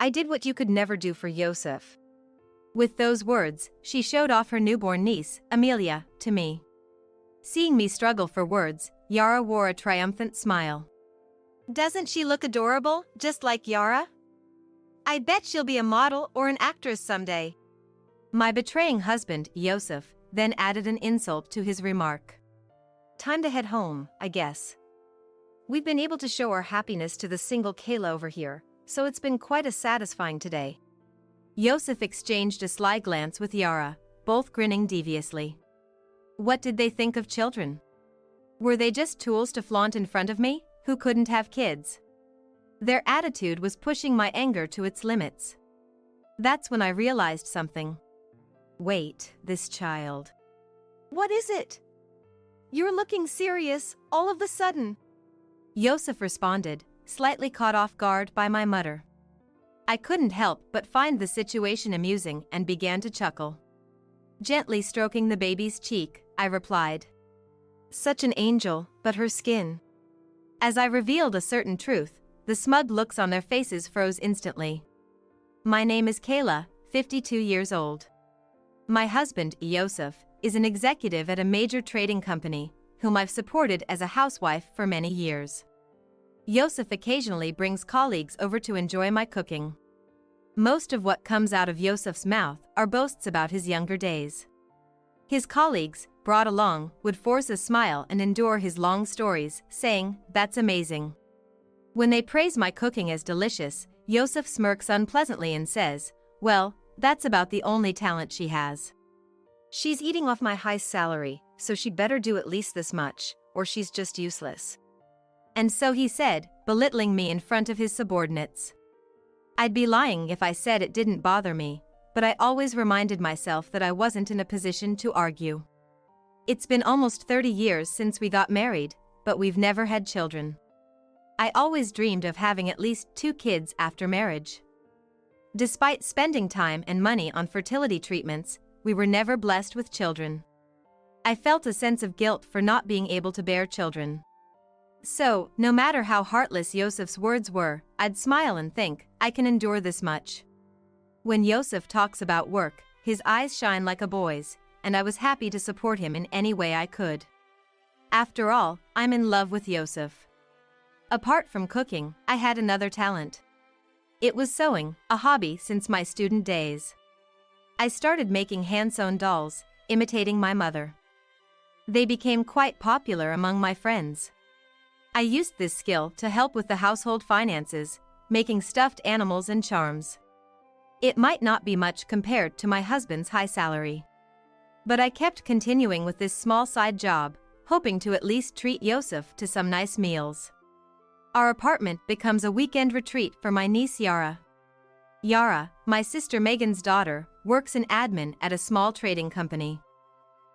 I did what you could never do for Ysep." With those words, she showed off her newborn niece, Amelia, to me. Seeing me struggle for words, Yara wore a triumphant smile. "Doesn't she look adorable, just like Yara? I bet she'll be a model or an actress someday." My betraying husband, Ysep, then added an insult to his remark. "Time to head home, I guess. We've been able to show our happiness to the single Kayla over here, so it's been quite a satisfying today." Ysep exchanged a sly glance with Yara, both grinning deviously. What did they think of children? Were they just tools to flaunt in front of me, who couldn't have kids? Their attitude was pushing my anger to its limits. That's when I realized something. Wait, this child. "What is it? You're looking serious, all of a sudden." Ysep responded, slightly caught off guard by my mutter. I couldn't help but find the situation amusing and began to chuckle. Gently stroking the baby's cheek, I replied, "Such an angel, but her skin." As I revealed a certain truth, the smug looks on their faces froze instantly. My name is Kayla, 52 years old. My husband, Ysep, is an executive at a major trading company, whom I've supported as a housewife for many years. Ysep occasionally brings colleagues over to enjoy my cooking. Most of what comes out of Ysep's mouth are boasts about his younger days. His colleagues, brought along, would force a smile and endure his long stories, saying, "That's amazing." When they praise my cooking as delicious, Ysep smirks unpleasantly and says, "Well, that's about the only talent she has. She's eating off my high salary, so she better do at least this much, or she's just useless." And so he said, belittling me in front of his subordinates. I'd be lying if I said it didn't bother me, but I always reminded myself that I wasn't in a position to argue. It's been almost 30 years since we got married, but we've never had children. I always dreamed of having at least 2 kids after marriage. Despite spending time and money on fertility treatments, we were never blessed with children. I felt a sense of guilt for not being able to bear children. So, no matter how heartless Ysep's words were, I'd smile and think, I can endure this much. When Ysep talks about work, his eyes shine like a boy's, and I was happy to support him in any way I could. After all, I'm in love with Ysep. Apart from cooking, I had another talent. It was sewing, a hobby since my student days. I started making hand-sewn dolls, imitating my mother. They became quite popular among my friends. I used this skill to help with the household finances, making stuffed animals and charms. It might not be much compared to my husband's high salary. But I kept continuing with this small side job, hoping to at least treat Ysep to some nice meals. Our apartment becomes a weekend retreat for my niece Yara. Yara, my sister Megan's daughter, works in admin at a small trading company.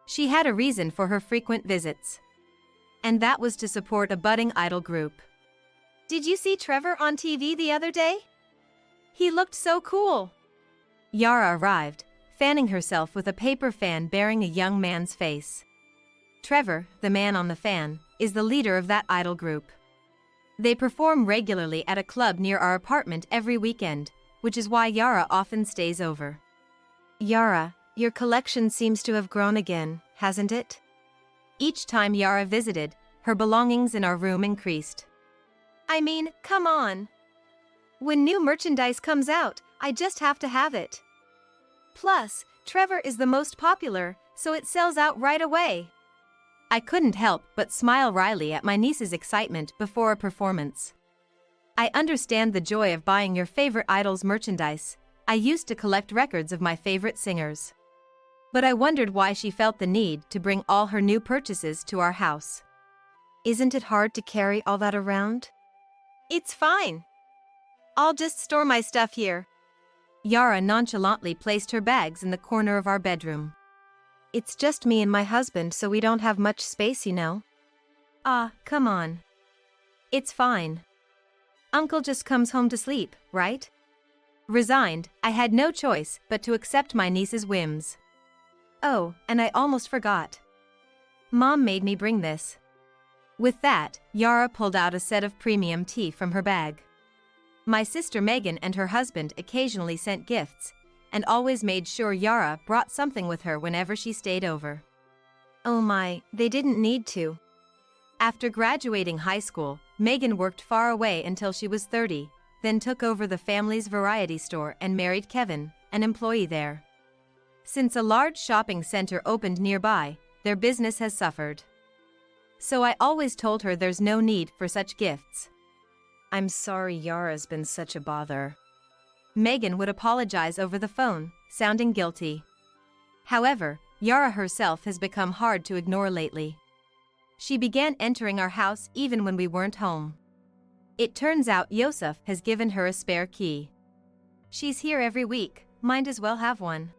She had a reason for her frequent visits. And that was to support a budding idol group. "Did you see Trevor on TV the other day? He looked so cool." Yara arrived, fanning herself with a paper fan bearing a young man's face. Trevor, the man on the fan, is the leader of that idol group. They perform regularly at a club near our apartment every weekend, which is why Yara often stays over. "Yara, your collection seems to have grown again, hasn't it?" Each time Yara visited, her belongings in our room increased. "I mean, come on. When new merchandise comes out, I just have to have it. Plus, Trevor is the most popular, so it sells out right away." I couldn't help but smile wryly at my niece's excitement before a performance. "I understand the joy of buying your favorite idol's merchandise. I used to collect records of my favorite singers. But I wondered why she felt the need to bring all her new purchases to our house. Isn't it hard to carry all that around?" "It's fine. I'll just store my stuff here." Yara nonchalantly placed her bags in the corner of our bedroom. "It's just me and my husband, so we don't have much space, you know." "Ah, come on. It's fine. Uncle just comes home to sleep, right?" Resigned, I had no choice but to accept my niece's whims. "Oh, and I almost forgot. Mom made me bring this." With that, Yara pulled out a set of premium tea from her bag. My sister Megan and her husband occasionally sent gifts, and always made sure Yara brought something with her whenever she stayed over. Oh my, they didn't need to. After graduating high school, Megan worked far away until she was 30, then took over the family's variety store and married Kevin, an employee there. Since a large shopping center opened nearby, their business has suffered. So I always told her there's no need for such gifts. I'm sorry Yara's been such a bother. Megan would apologize over the phone, sounding guilty. However, Yara herself has become hard to ignore lately. She began entering our house even when we weren't home. It turns out Ysep has given her a spare key. She's here every week, might as well have one.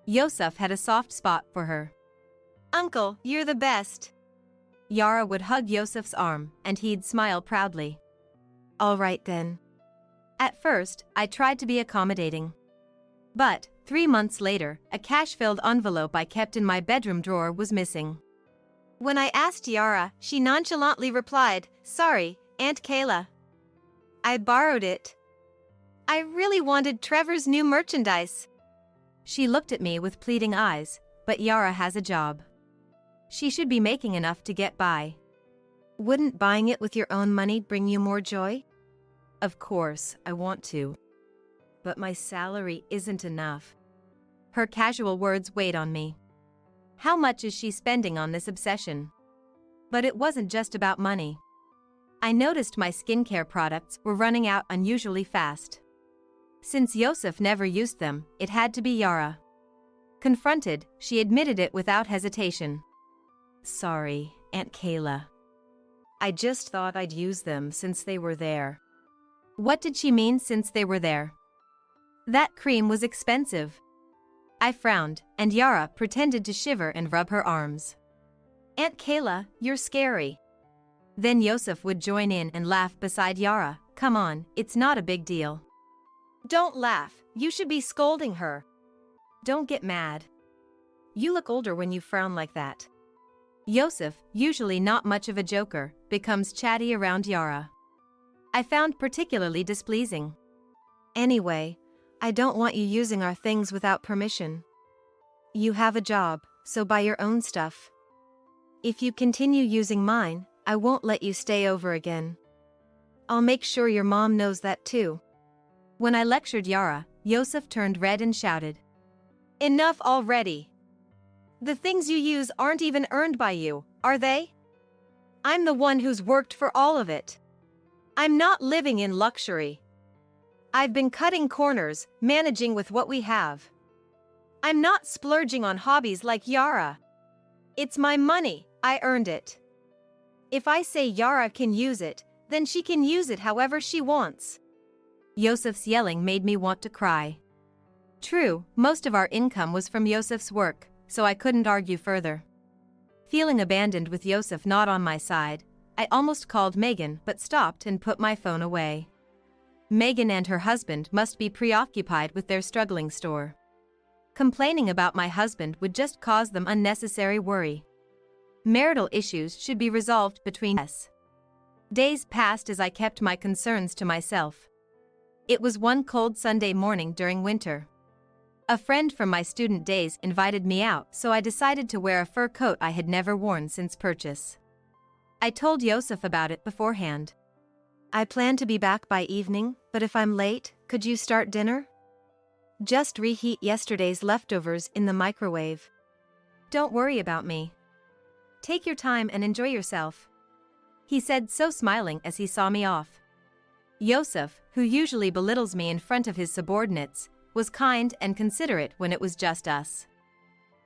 Ysep had a soft spot for her. Uncle, you're the best. Yara would hug Ysep's arm, and he'd smile proudly. All right then. At first, I tried to be accommodating. But, 3 months later, a cash-filled envelope I kept in my bedroom drawer was missing. When I asked Yara, she nonchalantly replied, "Sorry, Aunt Kayla. I borrowed it. I really wanted Trevor's new merchandise." She looked at me with pleading eyes, but Yara has a job. She should be making enough to get by. Wouldn't buying it with your own money bring you more joy? Of course, I want to. But my salary isn't enough. Her casual words weighed on me. How much is she spending on this obsession? But it wasn't just about money. I noticed my skincare products were running out unusually fast. Since Ysep never used them, it had to be Yara. Confronted, she admitted it without hesitation. Sorry, Aunt Kayla. I just thought I'd use them since they were there. What did she mean since they were there? That cream was expensive. I frowned, and Yara pretended to shiver and rub her arms. Aunt Kayla, you're scary. Then Ysep would join in and laugh beside Yara. Come on, it's not a big deal. Don't laugh, you should be scolding her. Don't get mad. You look older when you frown like that. Ysep, usually not much of a joker, becomes chatty around Yara. I found particularly displeasing. Anyway, I don't want you using our things without permission. You have a job, so buy your own stuff. If you continue using mine, I won't let you stay over again. I'll make sure your mom knows that too. When I lectured Yara, Ysep turned red and shouted. Enough already. The things you use aren't even earned by you, are they? I'm the one who's worked for all of it. I'm not living in luxury. I've been cutting corners, managing with what we have. I'm not splurging on hobbies like Yara. It's my money, I earned it. If I say Yara can use it, then she can use it however she wants. Ysep's yelling made me want to cry. True, most of our income was from Ysep's work, so I couldn't argue further. Feeling abandoned with Ysep not on my side, I almost called Megan but stopped and put my phone away. Megan and her husband must be preoccupied with their struggling store. Complaining about my husband would just cause them unnecessary worry. Marital issues should be resolved between us. Days passed as I kept my concerns to myself. It was one cold Sunday morning during winter. A friend from my student days invited me out, so I decided to wear a fur coat I had never worn since purchase. I told Ysep about it beforehand. I plan to be back by evening, but if I'm late, could you start dinner? Just reheat yesterday's leftovers in the microwave. Don't worry about me. Take your time and enjoy yourself. He said, so smiling as he saw me off. Ysep, who usually belittles me in front of his subordinates, was kind and considerate when it was just us.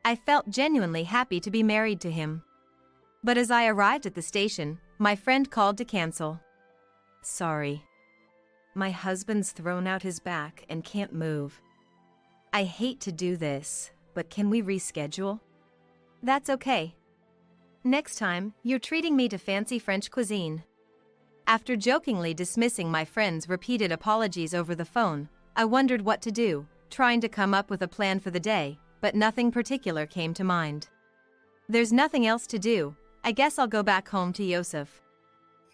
I felt genuinely happy to be married to him. But as I arrived at the station, my friend called to cancel. Sorry. My husband's thrown out his back and can't move. I hate to do this, but can we reschedule? That's okay. Next time, you're treating me to fancy French cuisine. After jokingly dismissing my friend's repeated apologies over the phone, I wondered what to do, trying to come up with a plan for the day, but nothing particular came to mind. There's nothing else to do, I guess I'll go back home to Ysep.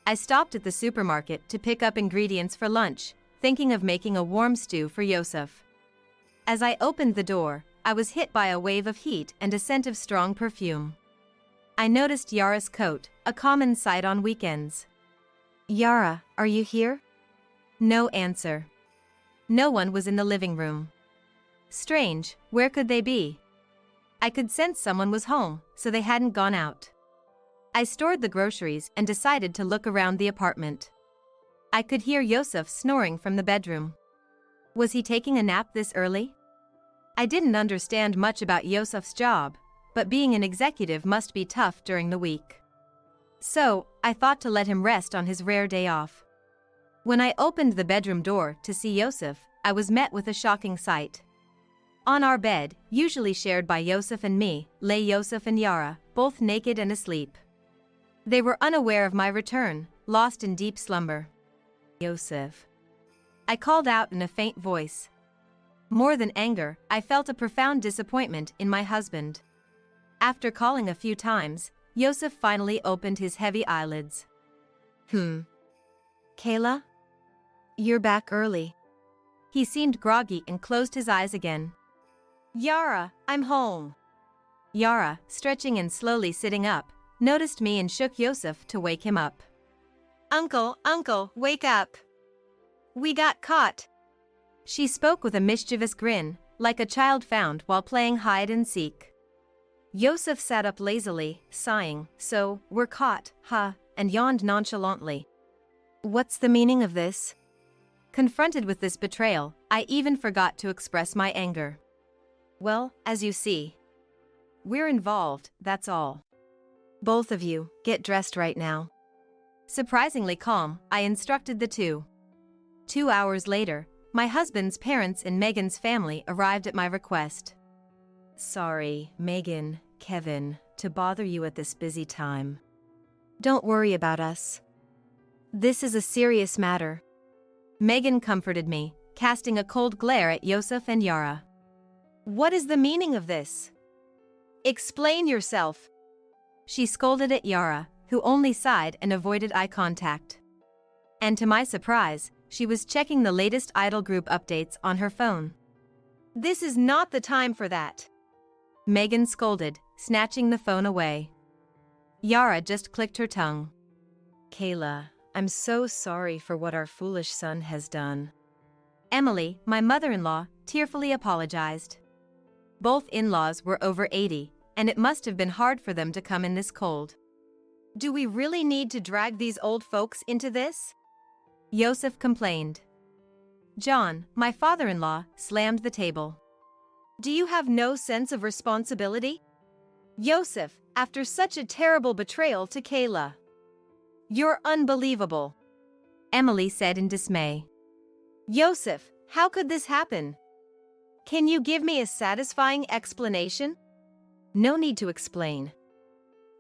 I stopped at the supermarket to pick up ingredients for lunch, thinking of making a warm stew for Ysep. As I opened the door, I was hit by a wave of heat and a scent of strong perfume. I noticed Yara's coat, a common sight on weekends. "Yara, are you here?" No answer. No one was in the living room. Strange, where could they be? I could sense someone was home, so they hadn't gone out. I stored the groceries and decided to look around the apartment. I could hear Ysep snoring from the bedroom. Was he taking a nap this early? I didn't understand much about Ysep's job, but being an executive must be tough during the week. So, I thought to let him rest on his rare day off. When I opened the bedroom door to see Ysep, I was met with a shocking sight. On our bed, usually shared by Ysep and me, lay Ysep and Yara, both naked and asleep. They were unaware of my return, lost in deep slumber. "Ysep," I called out in a faint voice. More than anger, I felt a profound disappointment in my husband. After calling a few times, Ysep finally opened his heavy eyelids. "Kayla? You're back early." He seemed groggy and closed his eyes again. "Yara, I'm home." Yara, stretching and slowly sitting up, noticed me and shook Ysep to wake him up. Uncle, wake up. We got caught." She spoke with a mischievous grin, like a child found while playing hide and seek. Ysep sat up lazily, sighing, "So, we're caught, huh?" and yawned nonchalantly. "What's the meaning of this?" Confronted with this betrayal, I even forgot to express my anger. "Well, as you see, we're involved, that's all. Both of you, get dressed right now." Surprisingly calm, I instructed the two. 2 hours later, my husband's parents and Megan's family arrived at my request. "Sorry, Megan, Kevin, to bother you at this busy time. Don't worry about us. This is a serious matter." Megan comforted me, casting a cold glare at Ysep and Yara. "What is the meaning of this? Explain yourself." She scolded at Yara, who only sighed and avoided eye contact. And to my surprise, she was checking the latest Idol group updates on her phone. "This is not the time for that," Megan scolded, snatching the phone away. Yara just clicked her tongue. "Kayla, I'm so sorry for what our foolish son has done." Emily, my mother-in-law, tearfully apologized. Both in-laws were over 80, and it must have been hard for them to come in this cold. "Do we really need to drag these old folks into this?" Ysep complained. John, my father-in-law, slammed the table. "Do you have no sense of responsibility? Ysep, after such a terrible betrayal to Kayla. You're unbelievable," Emily said in dismay. "Ysep, how could this happen? Can you give me a satisfying explanation?" "No need to explain.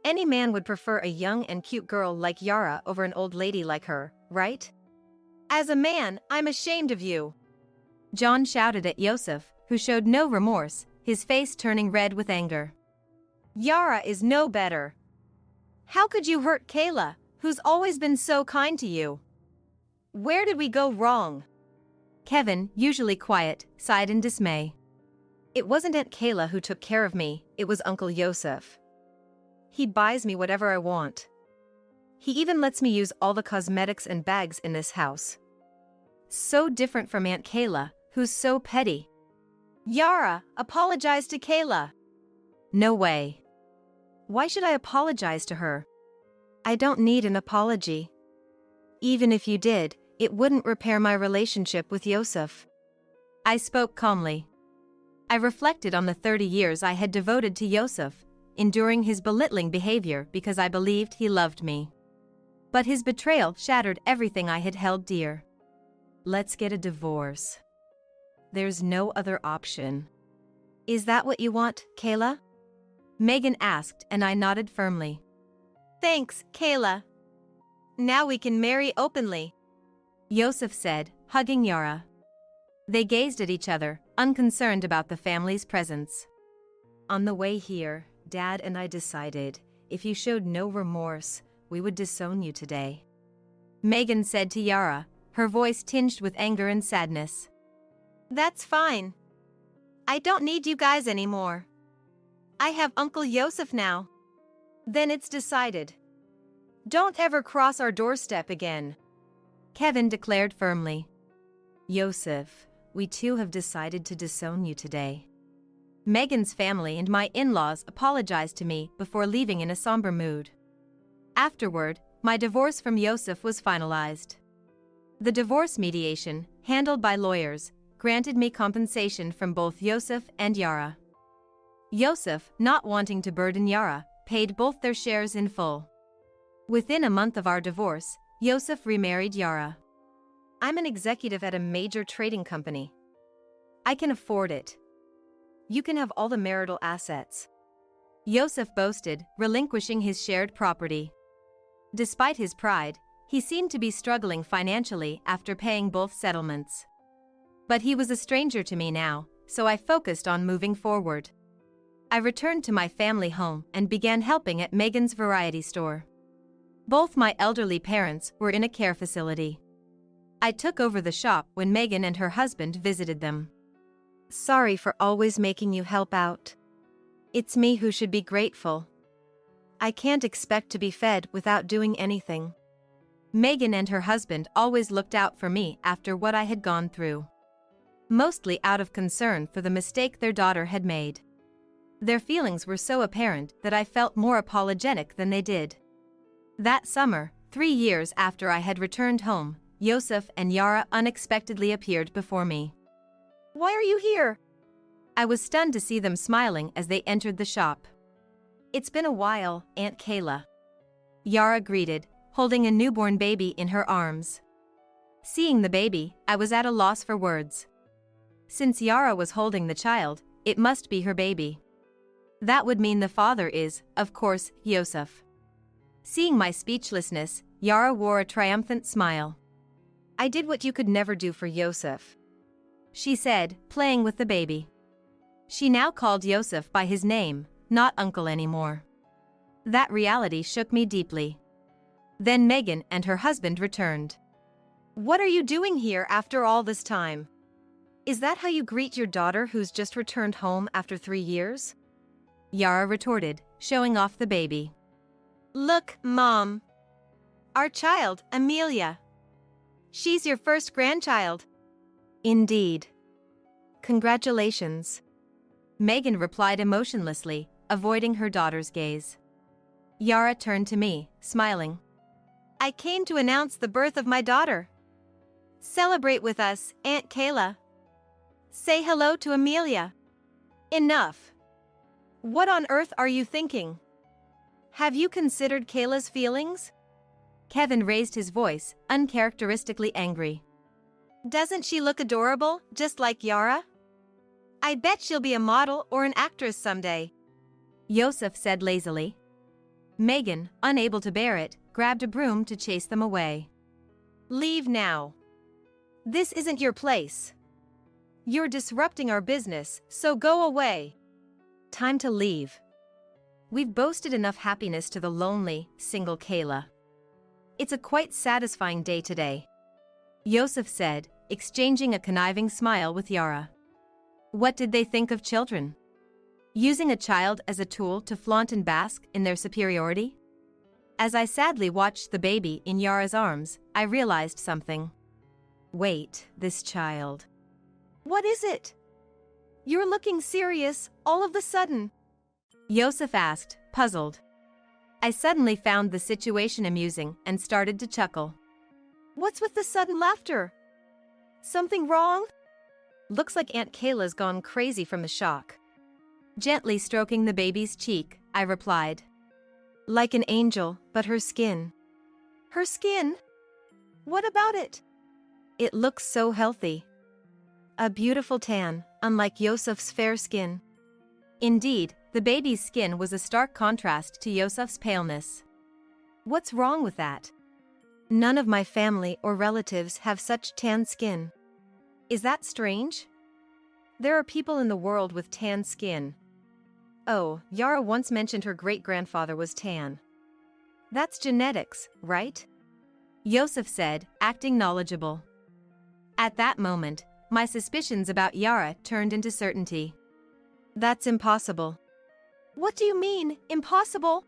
Any man would prefer a young and cute girl like Yara over an old lady like her, right? As a man, I'm ashamed of you," John shouted at Ysep, who showed no remorse, his face turning red with anger. "Yara is no better. How could you hurt Kayla, who's always been so kind to you? Where did we go wrong?" Kevin, usually quiet, sighed in dismay. "It wasn't Aunt Kayla who took care of me, it was Uncle Ysep. He buys me whatever I want. He even lets me use all the cosmetics and bags in this house. So different from Aunt Kayla, who's so petty." "Yara, apologize to Kayla." "No way. Why should I apologize to her? I don't need an apology. Even if you did, it wouldn't repair my relationship with Ysep." I spoke calmly. I reflected on the 30 years I had devoted to Ysep, enduring his belittling behavior because I believed he loved me. But his betrayal shattered everything I had held dear. "Let's get a divorce. There's no other option." "Is that what you want, Kayla?" Megan asked, and I nodded firmly. "Thanks, Kayla. Now we can marry openly," Ysep said, hugging Yara. They gazed at each other, unconcerned about the family's presence. "On the way here, Dad and I decided, if you showed no remorse, we would disown you today," Megan said to Yara, her voice tinged with anger and sadness. "That's fine. I don't need you guys anymore. I have Uncle Ysep now." "Then it's decided. Don't ever cross our doorstep again," Kevin declared firmly. "Ysep, we too have decided to disown you today." Megan's family and my in-laws apologized to me before leaving in a somber mood. Afterward, my divorce from Ysep was finalized. The divorce mediation, handled by lawyers, granted me compensation from both Ysep and Yara. Ysep, not wanting to burden Yara, paid both their shares in full. Within a month of our divorce, Ysep remarried Yara. "I'm an executive at a major trading company. I can afford it. You can have all the marital assets," Ysep boasted, relinquishing his shared property. Despite his pride, he seemed to be struggling financially after paying both settlements. But he was a stranger to me now, so I focused on moving forward. I returned to my family home and began helping at Megan's variety store. Both my elderly parents were in a care facility. I took over the shop when Megan and her husband visited them. "Sorry for always making you help out. It's me who should be grateful. I can't expect to be fed without doing anything." Megan and her husband always looked out for me after what I had gone through. Mostly out of concern for the mistake their daughter had made. Their feelings were so apparent that I felt more apologetic than they did. That summer, 3 years after I had returned home, Ysep and Yara unexpectedly appeared before me. "Why are you here?" I was stunned to see them smiling as they entered the shop. "It's been a while, Aunt Kayla," Yara greeted, holding a newborn baby in her arms. Seeing the baby, I was at a loss for words. Since Yara was holding the child, it must be her baby. That would mean the father is, of course, Ysep. Seeing my speechlessness, Yara wore a triumphant smile. "I did what you could never do for Ysep," she said, playing with the baby. She now called Ysep by his name, not uncle anymore. That reality shook me deeply. Then Megan and her husband returned. "What are you doing here after all this time? Is that how you greet your daughter who's just returned home after 3 years?" Yara retorted, showing off the baby. "Look, Mom. Our child, Amelia. She's your first grandchild." "Indeed. Congratulations," Megan replied emotionlessly, avoiding her daughter's gaze. Yara turned to me, smiling. "I came to announce the birth of my daughter. Celebrate with us, Aunt Kayla. Say hello to Amelia." "Enough. What on earth are you thinking? Have you considered Kayla's feelings?" Kevin raised his voice, uncharacteristically angry. "Doesn't she look adorable, just like Yara? I bet she'll be a model or an actress someday," Ysep said lazily. Megan, unable to bear it, grabbed a broom to chase them away. "Leave now. This isn't your place. You're disrupting our business, so go away." "Time to leave. We've boasted enough happiness to the lonely, single Kayla. It's a quite satisfying day today," Ysep said, exchanging a conniving smile with Yara. What did they think of children? Using a child as a tool to flaunt and bask in their superiority? As I sadly watched the baby in Yara's arms, I realized something. Wait, this child. "What is it? You're looking serious all of a sudden," Ysep asked, puzzled. I suddenly found the situation amusing and started to chuckle. "What's with the sudden laughter? Something wrong?" "Looks like Aunt Kayla's gone crazy from the shock." Gently stroking the baby's cheek, I replied. "Like an angel, but her skin." "Her skin? What about it?" "It looks so healthy. A beautiful tan, unlike Ysep's fair skin." Indeed, the baby's skin was a stark contrast to Ysep's paleness. "What's wrong with that?" "None of my family or relatives have such tan skin." "Is that strange? There are people in the world with tan skin." "Oh, Yara once mentioned her great-grandfather was tan. That's genetics, right?" Ysep said, acting knowledgeable. At that moment, my suspicions about Yara turned into certainty. That's impossible. What do you mean, impossible?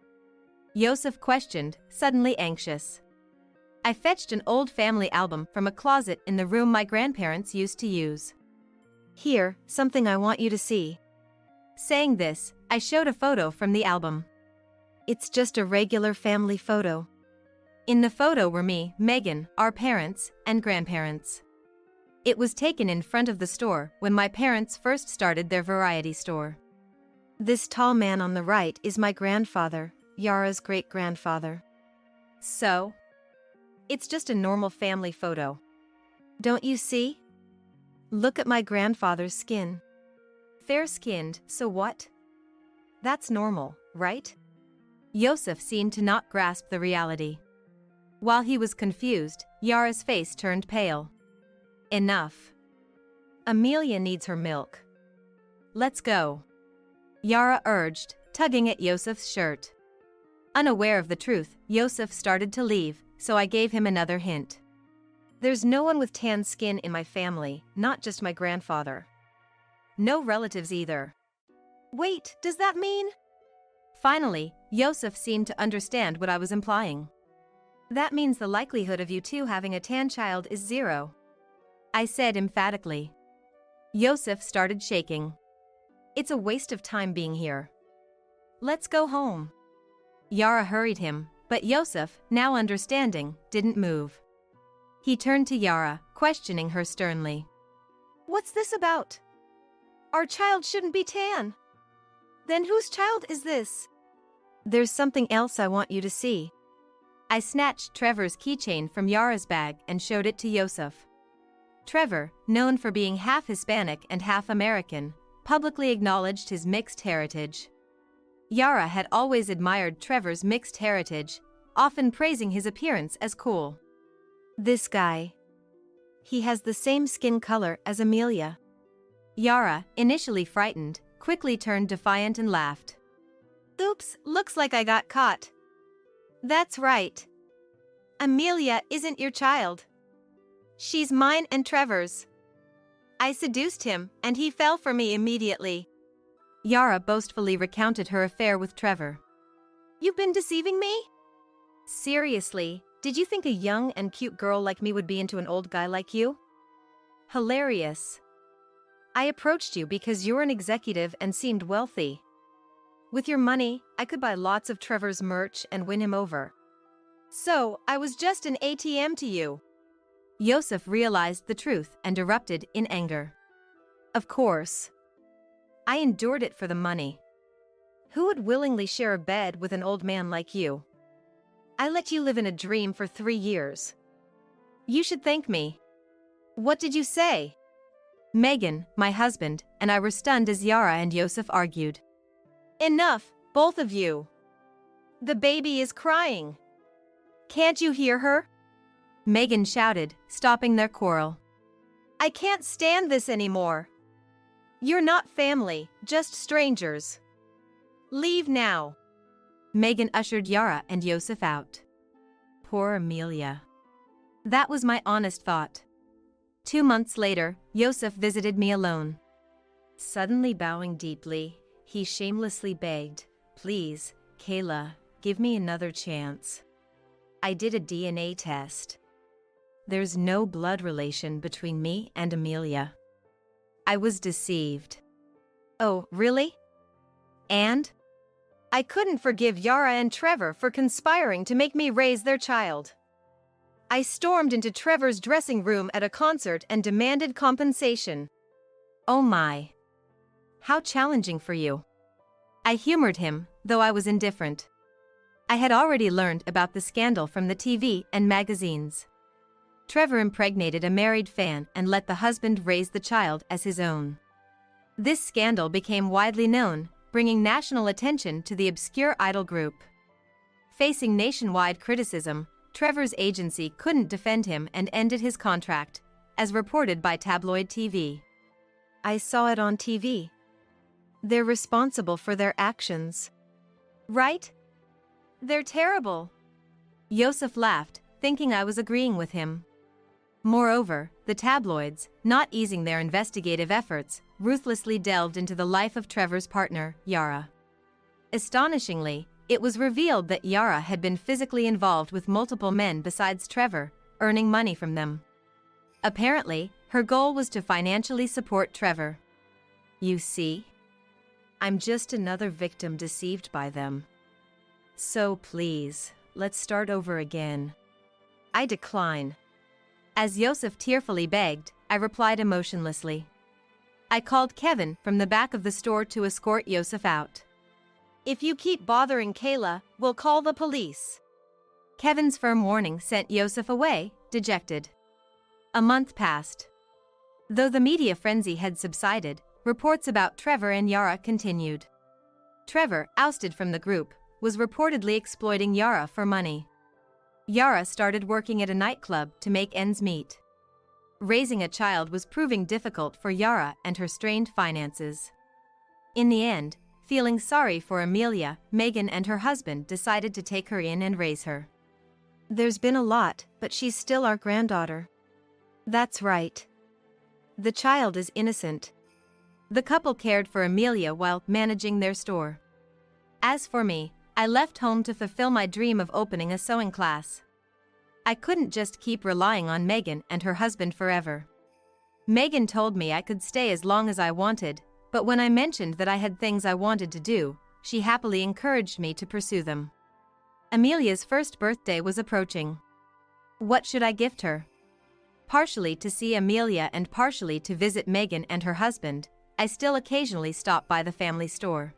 Ysep questioned, suddenly anxious. I fetched an old family album from a closet in the room my grandparents used to use. Here, something I want you to see. Saying this, I showed a photo from the album. It's just a regular family photo. In the photo were me, Megan, our parents, and grandparents. It was taken in front of the store when my parents first started their variety store. This tall man on the right is my grandfather, Yara's great-grandfather. So? It's just a normal family photo. Don't you see? Look at my grandfather's skin. Fair-skinned, so what? That's normal, right? Ysep seemed to not grasp the reality. While he was confused, Yara's face turned pale. Enough. Amelia needs her milk. Let's go. Yara urged, tugging at Ysep's shirt. Unaware of the truth, Ysep started to leave, so I gave him another hint. There's no one with tan skin in my family, not just my grandfather. No relatives either. Wait, does that mean? Finally, Ysep seemed to understand what I was implying. That means the likelihood of you two having a tan child is 0. I said emphatically. Ysep started shaking. It's a waste of time being here. Let's go home. Yara hurried him, but Ysep, now understanding, didn't move. He turned to Yara, questioning her sternly. What's this about? Our child shouldn't be tan. Then whose child is this? There's something else I want you to see. I snatched Trevor's keychain from Yara's bag and showed it to Ysep. Trevor, known for being half Hispanic and half American, publicly acknowledged his mixed heritage. Yara had always admired Trevor's mixed heritage, often praising his appearance as cool. This guy. He has the same skin color as Amelia. Yara, initially frightened, quickly turned defiant and laughed. Oops, looks like I got caught. That's right. Amelia isn't your child. She's mine and Trevor's. I seduced him, and he fell for me immediately. Yara boastfully recounted her affair with Trevor. You've been deceiving me? Seriously, did you think a young and cute girl like me would be into an old guy like you? Hilarious. I approached you because you're an executive and seemed wealthy. With your money, I could buy lots of Trevor's merch and win him over. So, I was just an ATM to you. Ysep realized the truth and erupted in anger. Of course. I endured it for the money. Who would willingly share a bed with an old man like you? I let you live in a dream for 3 years. You should thank me. What did you say? Megan, my husband, and I were stunned as Yara and Ysep argued. Enough, both of you. The baby is crying. Can't you hear her? Megan shouted, stopping their quarrel. I can't stand this anymore. You're not family, just strangers. Leave now. Megan ushered Yara and Ysep out. Poor Amelia. That was my honest thought. 2 months later, Ysep visited me alone. Suddenly bowing deeply, he shamelessly begged, Please, Kayla, give me another chance. I did a DNA test. There's no blood relation between me and Amelia. I was deceived. Oh, really? And? I couldn't forgive Yara and Trevor for conspiring to make me raise their child. I stormed into Trevor's dressing room at a concert and demanded compensation. Oh my. How challenging for you. I humored him, though I was indifferent. I had already learned about the scandal from the TV and magazines. Trevor impregnated a married fan and let the husband raise the child as his own. This scandal became widely known, bringing national attention to the obscure idol group. Facing nationwide criticism, Trevor's agency couldn't defend him and ended his contract, as reported by tabloid TV. I saw it on TV. They're responsible for their actions. Right? They're terrible. Ysep laughed, thinking I was agreeing with him. Moreover, the tabloids, not easing their investigative efforts, ruthlessly delved into the life of Trevor's partner, Yara. Astonishingly, it was revealed that Yara had been physically involved with multiple men besides Trevor, earning money from them. Apparently, her goal was to financially support Trevor. You see? I'm just another victim deceived by them. So please, let's start over again. I decline. As Ysep tearfully begged, I replied emotionlessly. I called Kevin from the back of the store to escort Ysep out. If you keep bothering Kayla, we'll call the police. Kevin's firm warning sent Ysep away, dejected. A month passed. Though the media frenzy had subsided, reports about Trevor and Yara continued. Trevor, ousted from the group, was reportedly exploiting Yara for money. Yara started working at a nightclub to make ends meet. Raising a child was proving difficult for Yara and her strained finances. In the end, feeling sorry for Amelia, Megan and her husband decided to take her in and raise her. There's been a lot, but she's still our granddaughter. That's right. The child is innocent. The couple cared for Amelia while managing their store. As for me, I left home to fulfill my dream of opening a sewing class. I couldn't just keep relying on Megan and her husband forever. Megan told me I could stay as long as I wanted, but when I mentioned that I had things I wanted to do, she happily encouraged me to pursue them. Amelia's first birthday was approaching. What should I gift her? Partially to see Amelia and partially to visit Megan and her husband, I still occasionally stop by the family store.